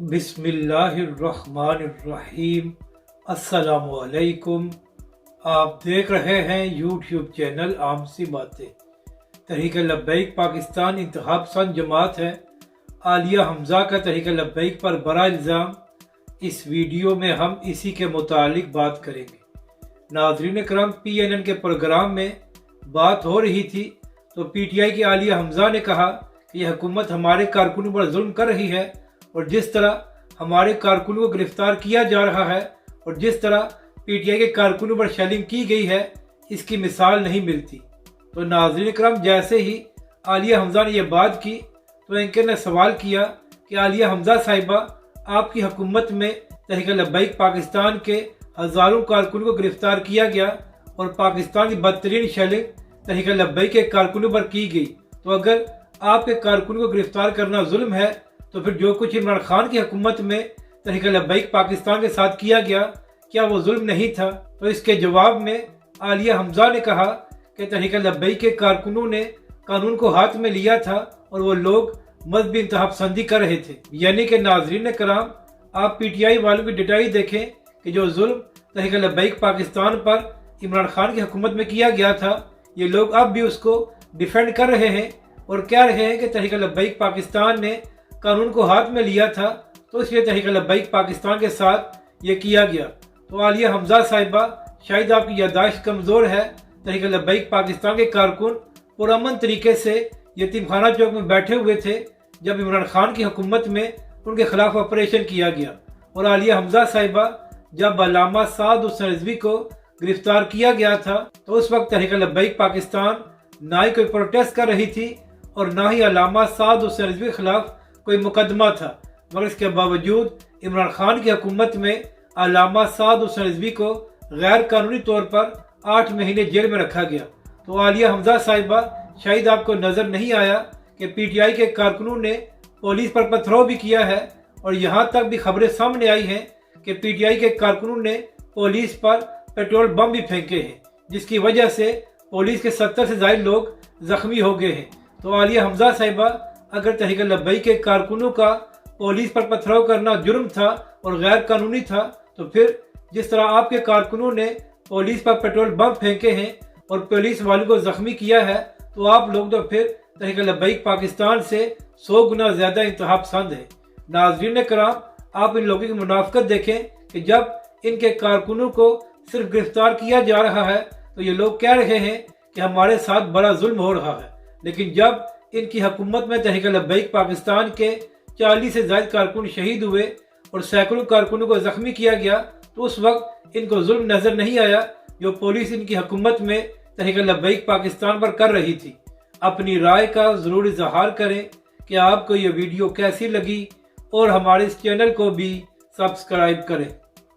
بسم اللہ الرحمن الرحیم۔ السلام علیکم۔ آپ دیکھ رہے ہیں یوٹیوب چینل عام سی باتیں۔ تحریک لبیک پاکستان انتہا پسند جماعت ہے۔ عالیہ حمزہ کا تحریک لبیک پر بڑا الزام۔ اس ویڈیو میں ہم اسی کے متعلق بات کریں گے۔ ناظرین کرام، PNN کے پروگرام میں بات ہو رہی تھی تو PTI کی عالیہ حمزہ نے کہا کہ یہ حکومت ہمارے کارکنوں پر ظلم کر رہی ہے، اور جس طرح ہمارے کارکنوں کو گرفتار کیا جا رہا ہے اور جس طرح PTI کے کارکنوں پر شیلنگ کی گئی ہے، اس کی مثال نہیں ملتی۔ تو ناظرین کرام، جیسے ہی عالیہ حمزہ نے یہ بات کی تو اینکر نے سوال کیا کہ عالیہ حمزہ صاحبہ، آپ کی حکومت میں تحریک لبیک پاکستان کے ہزاروں کارکنوں کو گرفتار کیا گیا اور پاکستان کی بدترین شیلنگ تحریک لبیک کے کارکنوں پر کی گئی، تو اگر آپ کے کارکنوں کو گرفتار کرنا ظلم ہے تو پھر جو کچھ عمران خان کی حکومت میں تحریک لبیک پاکستان کے ساتھ کیا گیا، کیا وہ ظلم نہیں تھا؟ تو اس کے جواب میں عالیہ حمزہ نے کہا کہ تحریک لبیک کے کارکنوں نے قانون کو ہاتھ میں لیا تھا اور وہ لوگ مذہبی انتہا پسندی کر رہے تھے۔ یعنی کہ ناظرین کرام، آپ PTI والوں کی ڈٹائی دیکھیں کہ جو ظلم تحریک لبیک پاکستان پر عمران خان کی حکومت میں کیا گیا تھا، یہ لوگ اب بھی اس کو ڈیفینڈ کر رہے ہیں اور کہہ رہے ہیں کہ تحریک لبیک پاکستان نے قانون کو ہاتھ میں لیا تھا، تو اس لیے تحریک لبیک پاکستان کے ساتھ یہ کیا گیا۔ تو عالیہ حمزہ صاحبہ، شاید آپ کی یادداشت کمزور ہے۔ تحریک لبیک پاکستان کے کارکن پرامن طریقے سے یتیم خانہ چوک میں بیٹھے ہوئے تھے جب عمران خان کی حکومت میں ان کے خلاف آپریشن کیا گیا، اور عالیہ حمزہ صاحبہ، جب علامہ سعد حسین رضوی کو گرفتار کیا گیا تھا تو اس وقت تحریک لبیک پاکستان نہ ہی کوئی پروٹیسٹ کر رہی تھی اور نہ ہی علامہ سعد حسین رضوی کے خلاف کوئی مقدمہ تھا، مگر اس کے باوجود عمران خان کی حکومت میں علامہ سعد حسین رضوی کو غیر قانونی طور پر 8 مہینے جیل میں رکھا گیا۔ تو عالیہ حمزہ صاحبہ، شاید آپ کو نظر نہیں آیا کہ PTI کے کارکنوں نے پولیس پر پتھراؤ بھی کیا ہے، اور یہاں تک بھی خبریں سامنے آئی ہیں کہ PTI کے کارکنوں نے پولیس پر پیٹرول بم بھی پھینکے ہیں، جس کی وجہ سے پولیس کے 70 سے زائد لوگ زخمی ہو گئے ہیں۔ تو عالیہ حمزہ صاحبہ، اگر تحریک لبیک کے کارکنوں کا پولیس پر پتھراؤ کرنا جرم تھا اور غیر قانونی تھا، تو پھر جس طرح آپ کے کارکنوں نے پولیس پر پیٹرول بم پھینکے ہیں اور پولیس والوں کو زخمی کیا ہے، تو آپ لوگ تو پھر تحریک لبیک پاکستان سے 100 گنا زیادہ انتہا پسند ہیں۔ ناظرین کرام، آپ ان لوگوں کی منافقت دیکھیں کہ جب ان کے کارکنوں کو صرف گرفتار کیا جا رہا ہے تو یہ لوگ کہہ رہے ہیں کہ ہمارے ساتھ بڑا ظلم ہو رہا ہے، لیکن جب ان کی حکومت میں تحریک لبیک پاکستان کے 40 سے زائد کارکن شہید ہوئے اور سینکڑوں کارکنوں کو زخمی کیا گیا، تو اس وقت ان کو ظلم نظر نہیں آیا جو پولیس ان کی حکومت میں تحریک لبیک پاکستان پر کر رہی تھی۔ اپنی رائے کا ضرور اظہار کریں کہ آپ کو یہ ویڈیو کیسی لگی، اور ہمارے اس چینل کو بھی سبسکرائب کریں۔